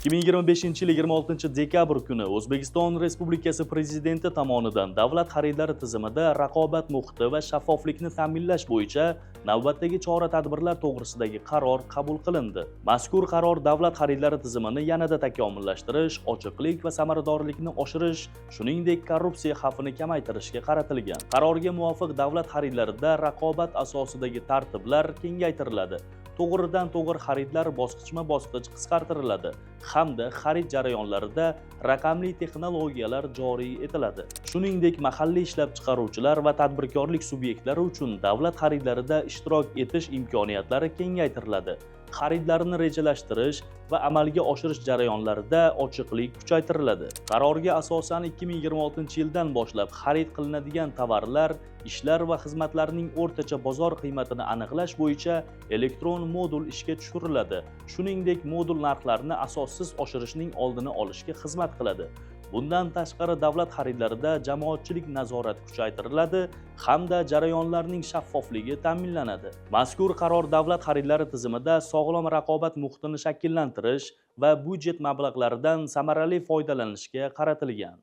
2025-yil 26-dekabr kuni O'zbekiston Respublikasi Prezidenti tomonidan davlat xaridlari tizimida raqobat muhiti va shaffoflikni ta'minlash bo'yicha navbatdagi chora-tadbirlar to'g'risidagi qaror qabul qilindi. Mazkur qaror davlat xaridlari tizimini yanada takomillashtirish, ochiqlik va samaradorlikni oshirish, shuningdek korrupsiya xavfini kamaytirishga qaratilgan. Qarorga muvofiq davlat xaridlarida raqobat asosidagi tartiblar kengaytiriladi. To'g'ridan-to'g'ri xaridlar bosqichma-bosqich qisqartiriladi hamda xarid jarayonlarida raqamli texnologiyalar joriy etiladi. Shuningdek, mahalliy ishlab chiqaruvchilar va tadbirkorlik subyektlari uchun davlat xaridlarida ishtirok etish imkoniyatlari kengaytiriladi. Xaridlarni rejalashtirish va amalga oshirish jarayonlarida ochiqlik kuchaytiriladi. Qarorga asosan 2026-yildan boshlab xarid qilinadigan tovarlar, ishlar va xizmatlarning o'rtacha bozor qiymatini aniqlash bo'yicha elektron modul ishga tushiriladi. Shuningdek, modul narxlarni asossiz oshirishning oldini olishga xizmat qiladi. Bundan tashqari davlat xaridlarida jamoatchilik nazorati kuchaytiriladi hamda jarayonlarning shaffofligi ta'minlanadi. Mazkur qaror davlat xaridlari tizimida sog'lom raqobat muhitini shakllantirish va byudjet mablag'laridan samarali foydalanishga qaratilgan.